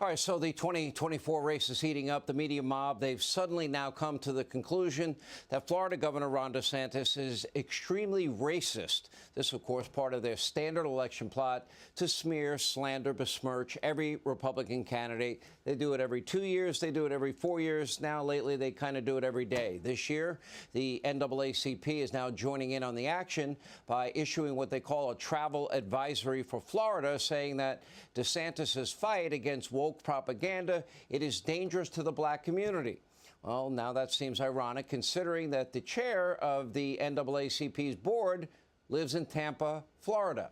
All right, so the 2024 race is heating up. The media mob, they've suddenly now come to the conclusion that Florida Governor Ron DeSantis is extremely racist. This, of course, part of their standard election plot to smear, slander, besmirch every Republican candidate. They do it every 2 years. They do it every 4 years. Now, lately, they kind of do it every day. This year, the NAACP is now joining in on the action by issuing what they call a travel advisory for Florida, saying that DeSantis's fight against woke propaganda, it is dangerous to the black community. Well, now that seems ironic considering that the chair of the NAACP's board lives in Tampa, Florida.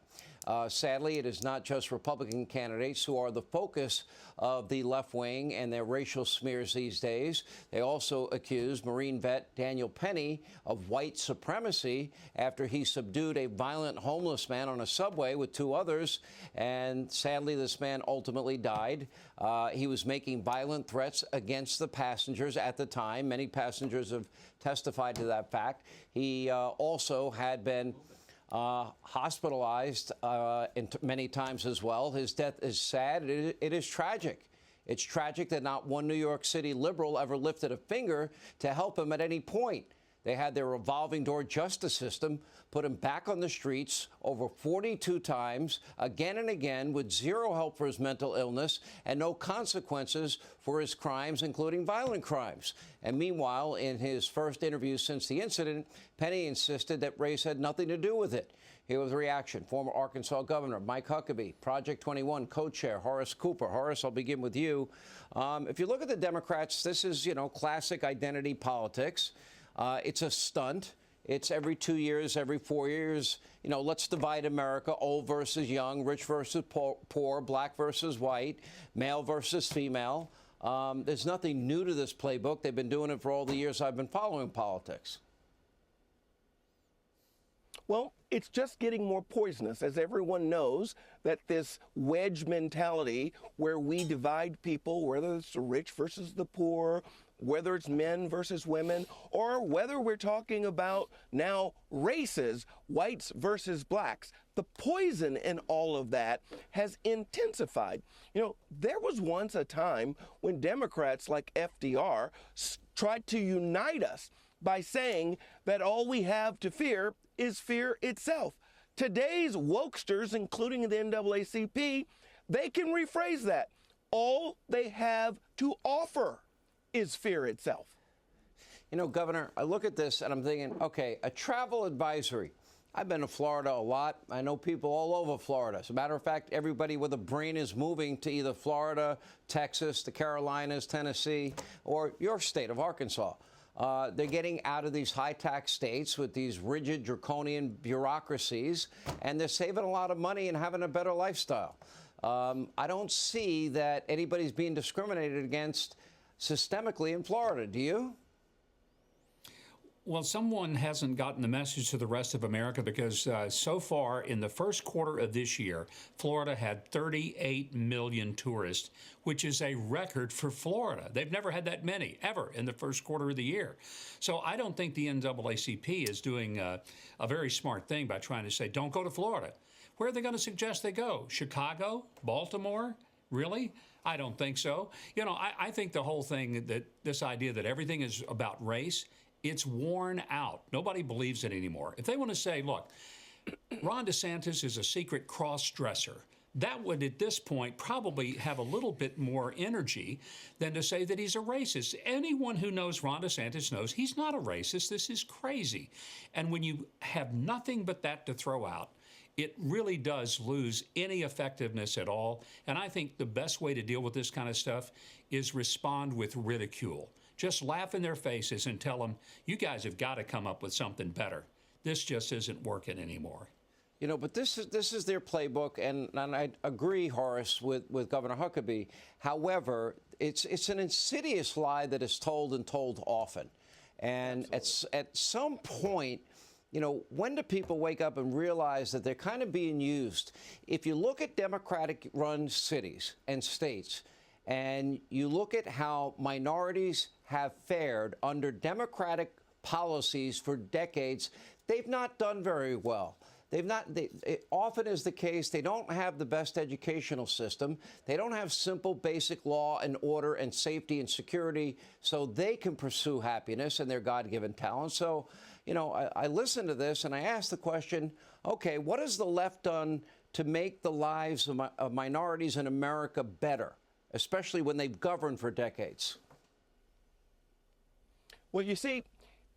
Sadly, it is not just Republican candidates who are the focus of the left wing and their racial smears these days. They also accuse Marine vet Daniel Penny of white supremacy after he subdued a violent homeless man on a subway with two others. And sadly, this man ultimately died. He was making violent threats against the passengers at the time. Many passengers have testified to that fact. He also had been hospitalized many times as well. His death is sad. It is tragic. It's tragic that not one New York City liberal ever lifted a finger to help him at any point. They had their revolving door justice system put him back on the streets over 42 times, again and again, with zero help for his mental illness and no consequences for his crimes, including violent crimes. And meanwhile, in his first interview since the incident, Penny insisted that race had nothing to do with it. Here was the reaction. Former Arkansas Governor Mike Huckabee, Project 21 co-chair Horace Cooper. Horace, I'll begin with you. If you look at the Democrats, this is, classic identity politics. It's a stunt. It's every 2 years, every 4 years. Let's divide America, old versus young, rich versus poor, black versus white, male versus female. There's nothing new to this playbook. They've been doing it for all the years I've been following politics. Well, it's just getting more poisonous, as everyone knows that this wedge mentality where we divide people, whether it's the rich versus the poor, whether it's men versus women, or whether we're talking about now races, whites versus blacks. The poison in all of that has intensified. There was once a time when Democrats like FDR tried to unite us by saying that all we have to fear is fear itself. Today's wokesters, including the NAACP, they can rephrase that. All they have to offer is fear itself. Governor, I look at this and I'm thinking, okay, a travel advisory. I've been to Florida a lot. I know people all over Florida. As a matter of fact, everybody with a brain is moving to either Florida, Texas, the Carolinas, Tennessee, or your state of Arkansas. They're getting out of these high-tax states with these rigid, draconian bureaucracies, and they're saving a lot of money and having a better lifestyle. I don't see that anybody's being discriminated against systemically in Florida. Do you? Well, someone hasn't gotten the message to the rest of America because so far in the first quarter of this year, Florida had 38 million tourists, which is a record for Florida. They've never had that many, ever, in the first quarter of the year. So I don't think the NAACP is doing a very smart thing by trying to say, don't go to Florida. Where are they going to suggest they go? Chicago? Baltimore? Really? I don't think so. I think the whole thing, that this idea that everything is about race, it's worn out. Nobody believes it anymore. If they want to say, look, Ron DeSantis is a secret cross-dresser, that would, at this point, probably have a little bit more energy than to say that he's a racist. Anyone who knows Ron DeSantis knows he's not a racist. This is crazy. And when you have nothing but that to throw out, it really does lose any effectiveness at all. And I think the best way to deal with this kind of stuff is respond with ridicule. Just laugh in their faces and tell them, you guys have got to come up with something better. This just isn't working anymore. But this is their playbook, and I agree, Horace, with Governor Huckabee. However, it's an insidious lie that is told and told often. And at some point, when do people wake up and realize that they're kind of being used? If you look at Democratic-run cities and states, and you look at how minorities have fared under Democratic policies for decades, they've not done very well. It often is the case, they don't have the best educational system. They don't have simple, basic law and order and safety and security so they can pursue happiness and their God-given talents. So, you know, I listen to this and I ask the question, okay, what has the left done to make the lives of minorities in America better, especially when they've governed for decades? Well, you see,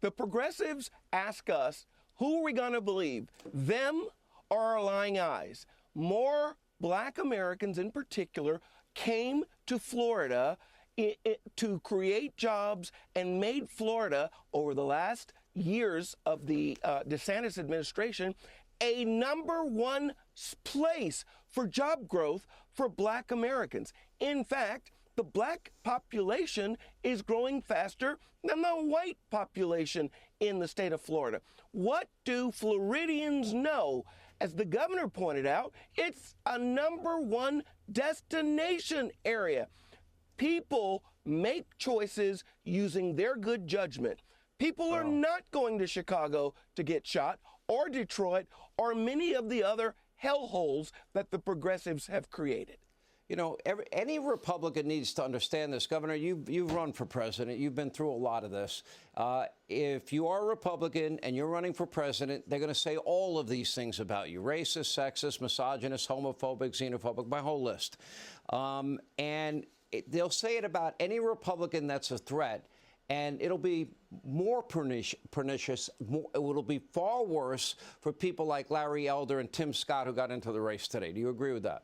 the progressives ask us, who are we going to believe, them or our lying eyes? More black Americans in particular came to Florida to create jobs and made Florida, over the last years of the DeSantis administration, a #1 place for job growth for black Americans. In fact, the black population is growing faster than the white population in the state of Florida. What do Floridians know? As the governor pointed out, it's a #1 destination area. People make choices using their good judgment. People are not going to Chicago to get shot, or Detroit, or many of the other hellholes that the progressives have created. You know, any Republican needs to understand this. Governor, you've run for president. You've been through a lot of this. If you are a Republican and you're running for president, they're going to say all of these things about you: racist, sexist, misogynist, homophobic, xenophobic, my whole list. They'll say it about any Republican that's a threat. And it'll be more pernicious. It'll be far worse for people like Larry Elder and Tim Scott, who got into the race today. Do you agree with that?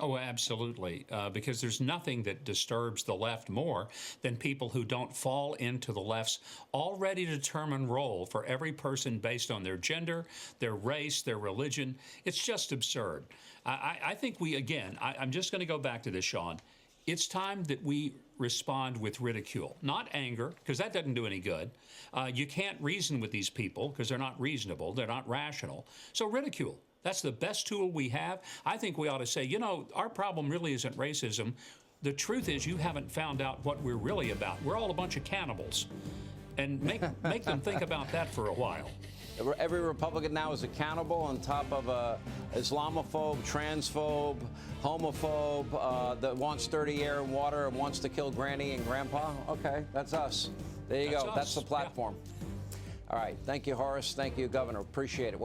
Oh, absolutely, because there's nothing that disturbs the left more than people who don't fall into the left's already determined role for every person based on their gender, their race, their religion. It's just absurd. I think I'm just going to go back to this, Sean. It's time that we respond with ridicule, not anger, because that doesn't do any good. You can't reason with these people because they're not reasonable, they're not rational. So ridicule. That's the best tool we have. I think we ought to say, you know, our problem really isn't racism. The truth is you haven't found out what we're really about. We're all a bunch of cannibals. And make them think about that for a while. Every Republican now is accountable on top of a Islamophobe, transphobe, homophobe that wants dirty air and water and wants to kill Granny and Grandpa. Okay, that's us. There you go. That's the platform. Yeah. All right. Thank you, Horace. Thank you, Governor. Appreciate it.